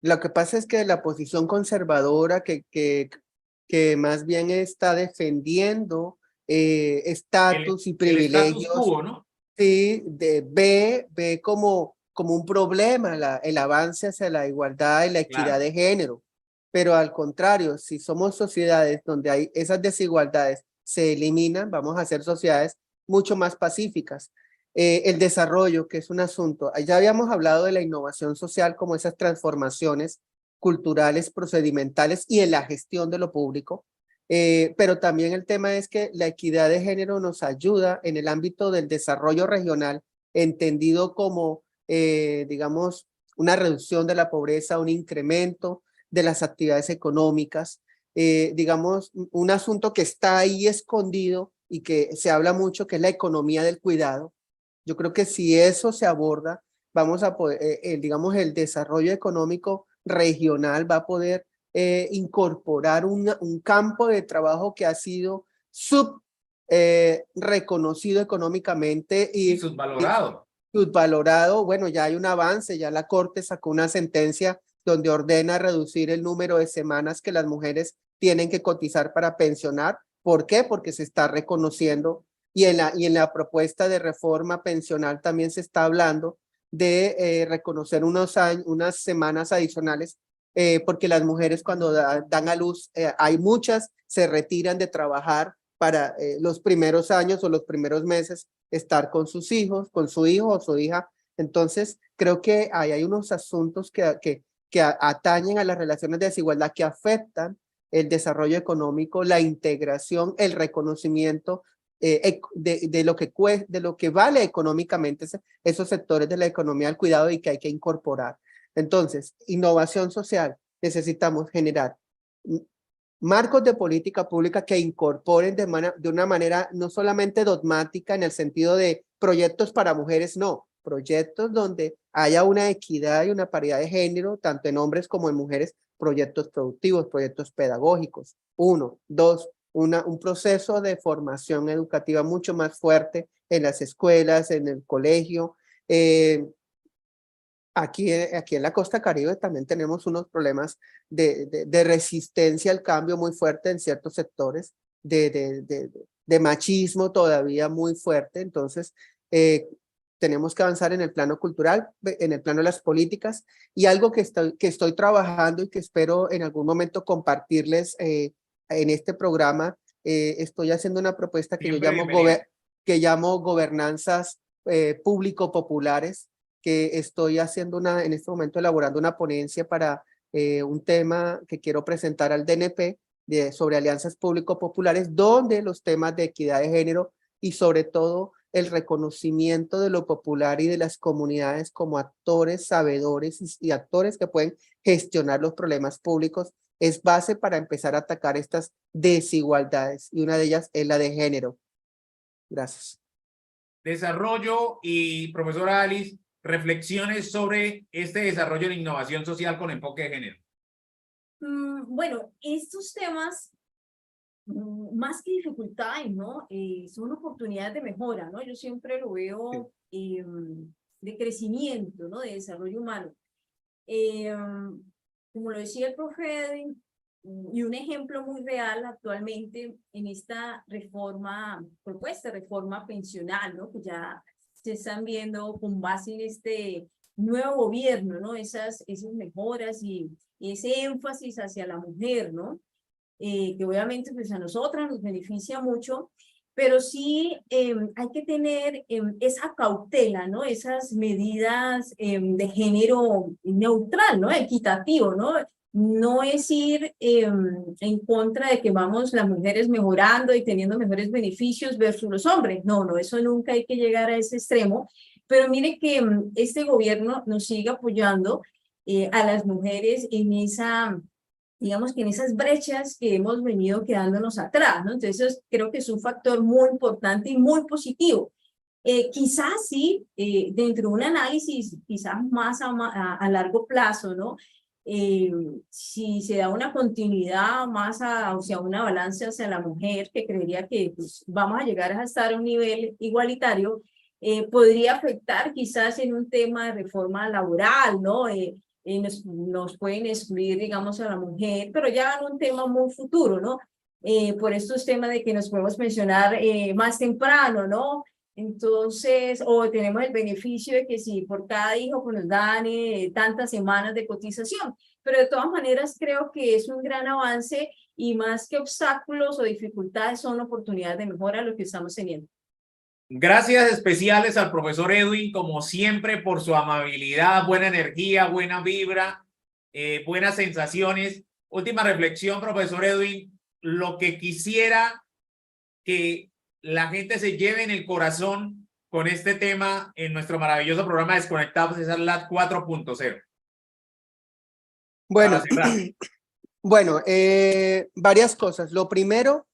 lo que pasa es que la posición conservadora que más bien está defendiendo estatus y
El status
privilegios,
quo, ¿no?
sí, ve como un problema el avance hacia la igualdad y la equidad
Claro.
de género. Pero al contrario, si somos sociedades donde hay esas desigualdades se eliminan, vamos a ser sociedades mucho más pacíficas. El desarrollo, que es un asunto, ya habíamos hablado de la innovación social como esas transformaciones culturales, procedimentales y en la gestión de lo público. Pero también el tema es que la equidad de género nos ayuda en el ámbito del desarrollo regional, entendido como, digamos, una reducción de la pobreza, un incremento de las actividades económicas, digamos, un asunto que está ahí escondido y que se habla mucho, que es la economía del cuidado. Yo creo que si eso se aborda, vamos a poder, digamos, el desarrollo económico regional va a poder incorporar un campo de trabajo que ha sido reconocido económicamente
Y subvalorado.
subvalorado. Bueno, ya hay un avance, ya la Corte sacó una sentencia donde ordena reducir el número de semanas que las mujeres tienen que cotizar para pensionar. ¿Por qué? Porque se está reconociendo y en la propuesta de reforma pensional también se está hablando de reconocer unas semanas adicionales porque las mujeres cuando dan a luz, hay muchas, se retiran de trabajar para los primeros años o los primeros meses estar con sus hijos, con su hijo o su hija. Entonces, creo que hay unos asuntos que atañen a las relaciones de desigualdad que afectan el desarrollo económico, la integración, el reconocimiento de lo que vale económicamente esos sectores de la economía del cuidado y que hay que incorporar. Entonces, innovación social, necesitamos generar marcos de política pública que incorporen de una manera no solamente dogmática en el sentido de proyectos para mujeres, no, proyectos donde haya una equidad y una paridad de género, tanto en hombres como en mujeres, proyectos productivos, proyectos pedagógicos. Uno, dos, un proceso de formación educativa mucho más fuerte en las escuelas, en el colegio. Aquí en la costa Caribe también tenemos unos problemas de resistencia al cambio muy fuerte en ciertos sectores, de machismo todavía muy fuerte. Entonces, tenemos que avanzar en el plano cultural, en el plano de las políticas, y algo que estoy trabajando y que espero en algún momento compartirles en este programa. Estoy haciendo una propuesta que que llamo gobernanzas público-populares, que estoy haciendo en este momento elaborando una ponencia para un tema que quiero presentar al DNP sobre alianzas público-populares, donde los temas de equidad de género y sobre todo el reconocimiento de lo popular y de las comunidades como actores, sabedores y actores que pueden gestionar los problemas públicos es base para empezar a atacar estas desigualdades, y una de ellas es la de género. Gracias.
Desarrollo y profesora Alice, reflexiones sobre este desarrollo de innovación social con enfoque de género.
Bueno, estos temas, más que dificultades, ¿no? Son oportunidades de mejora, ¿no? Yo siempre lo veo de crecimiento, ¿no? De desarrollo humano. Como lo decía el profe Edwin, y un ejemplo muy real actualmente en esta reforma, propuesta de reforma pensional, ¿no? Que ya se están viendo con base en este nuevo gobierno, ¿no? Esas mejoras y ese énfasis hacia la mujer, ¿no? Que obviamente pues a nosotras nos beneficia mucho, pero sí hay que tener esa cautela, ¿no? Esas medidas de género neutral, ¿no? Equitativo, ¿no? No es ir en contra de que vamos las mujeres mejorando y teniendo mejores beneficios versus los hombres. No, no, eso nunca hay que llegar a ese extremo. Pero mire que este gobierno nos sigue apoyando a las mujeres en esa, digamos que en esas brechas que hemos venido quedándonos atrás, ¿no? Entonces creo que es un factor muy importante y muy positivo. Quizás sí, dentro de un análisis quizás más a largo plazo, ¿no? Si se da una continuidad más hacia una balanza hacia la mujer, que creería que pues, vamos a llegar a estar a un nivel igualitario, podría afectar quizás en un tema de reforma laboral, ¿no? Nos pueden excluir, digamos, a la mujer, pero ya en un tema muy futuro, ¿no? Por estos temas de que nos podemos pensionar más temprano, ¿no? Entonces, o tenemos el beneficio de que si por cada hijo pues nos dan tantas semanas de cotización, pero de todas maneras creo que es un gran avance y más que obstáculos o dificultades son oportunidades de mejora lo que estamos teniendo.
Gracias especiales al profesor Edwin, como siempre, por su amabilidad, buena energía, buena vibra, buenas sensaciones. Última reflexión, profesor Edwin, lo que quisiera que la gente se lleve en el corazón con este tema en nuestro maravilloso programa Desconectados es LAT 4.0.
Bueno,
Para cerrar.
bueno, varias cosas. Lo primero,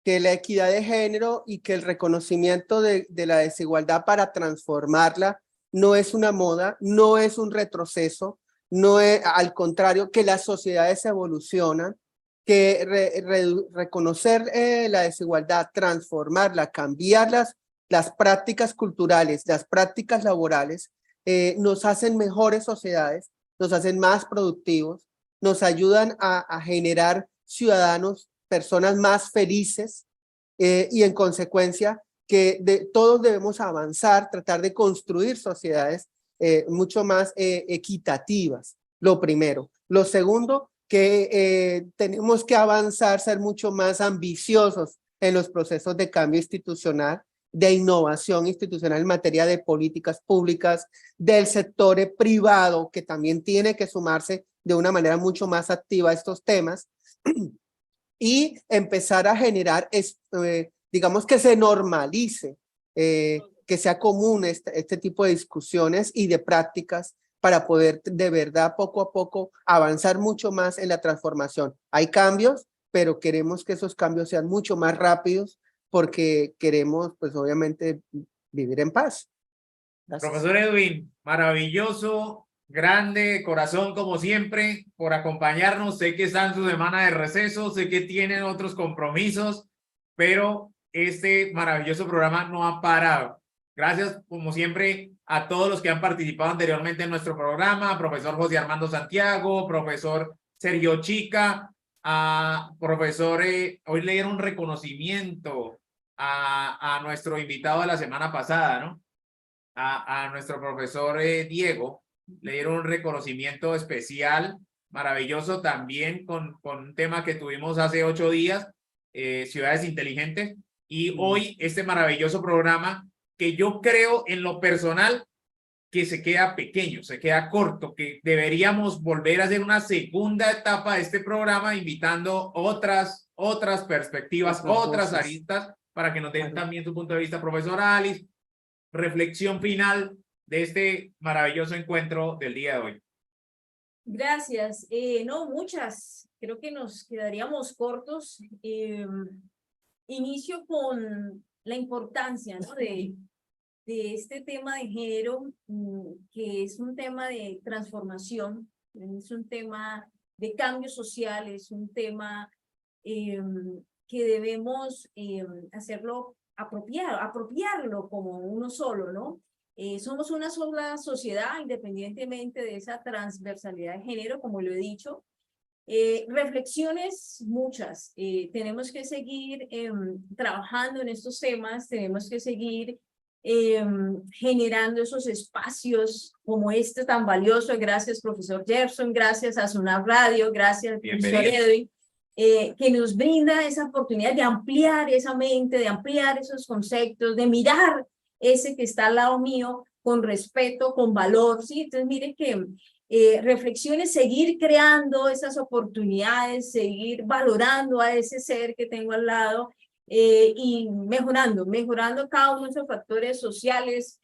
que la equidad de género y que el reconocimiento de la desigualdad para transformarla no es una moda, no es un retroceso, no es, al contrario, que las sociedades evolucionan, que reconocer la desigualdad, transformarla, cambiar las prácticas culturales, las prácticas laborales, nos hacen mejores sociedades, nos hacen más productivos, nos ayudan a generar ciudadanos, personas más felices y en consecuencia que todos debemos avanzar, tratar de construir sociedades mucho más equitativas, lo primero. Lo segundo, que tenemos que avanzar, ser mucho más ambiciosos en los procesos de cambio institucional, de innovación institucional en materia de políticas públicas, del sector privado, que también tiene que sumarse de una manera mucho más activa a estos temas, y empezar a generar, digamos que se normalice, que sea común este tipo de discusiones y de prácticas para poder de verdad poco a poco avanzar mucho más en la transformación. Hay cambios, pero queremos que esos cambios sean mucho más rápidos porque queremos, pues obviamente, vivir en paz. Gracias.
Profesor Edwin, maravilloso, grande, corazón como siempre, por acompañarnos. Sé que está en su semana de receso, sé que tienen otros compromisos, pero este maravilloso programa no ha parado. Gracias, como siempre, a todos los que han participado anteriormente en nuestro programa, profesor José Armando Santiago, profesor Sergio Chica, a profesor, hoy le dieron un reconocimiento a nuestro invitado de la semana pasada, ¿no? A nuestro profesor Diego, le dieron un reconocimiento especial, maravilloso también con un tema que tuvimos hace 8 días, Ciudades Inteligentes, y hoy este maravilloso programa que yo creo en lo personal que se queda pequeño, se queda corto, que deberíamos volver a hacer una segunda etapa de este programa invitando otras perspectivas, otras aristas para que nos den también su punto de vista. Profesora Alice, reflexión final de este maravilloso encuentro del día de hoy.
Gracias. No, muchas. Creo que nos quedaríamos cortos. Inicio con la importancia, ¿no? de este tema de género, que es un tema de transformación, es un tema de cambio social, es un tema que debemos hacerlo apropiarlo como uno solo, ¿no? Somos una sola sociedad, independientemente de esa transversalidad de género, como lo he dicho. Reflexiones muchas. Tenemos que seguir trabajando en estos temas, tenemos que seguir generando esos espacios como este tan valioso. Gracias, profesor Jefferson, gracias a SUNAP Radio, gracias, profesor Edwin, que nos brinda esa oportunidad de ampliar esa mente, de ampliar esos conceptos, de mirar ese que está al lado mío con respeto, con valor, ¿sí? Entonces, mire que reflexiones, seguir creando esas oportunidades, seguir valorando a ese ser que tengo al lado, y mejorando cada uno de esos factores sociales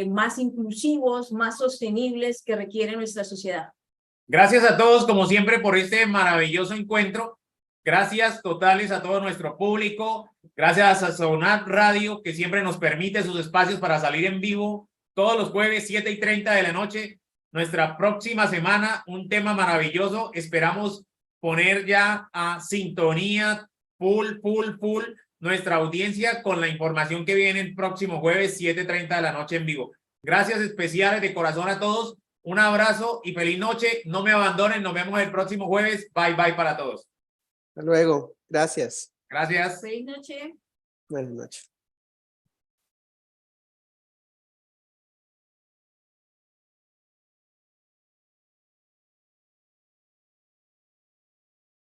más inclusivos, más sostenibles que requiere nuestra sociedad.
Gracias a todos, como siempre, por este maravilloso encuentro. Gracias totales a todo nuestro público. Gracias a SUNAP Radio, que siempre nos permite sus espacios para salir en vivo todos los jueves, 7:30 de la noche. Nuestra próxima semana, un tema maravilloso. Esperamos poner ya a sintonía full nuestra audiencia con la información que viene el próximo jueves, 7:30 de la noche en vivo. Gracias especiales de corazón a todos. Un abrazo y feliz noche. No me abandonen. Nos vemos el próximo jueves. Bye para todos.
Hasta luego. Gracias.
Gracias.
Feliz noche.
Buenas noches.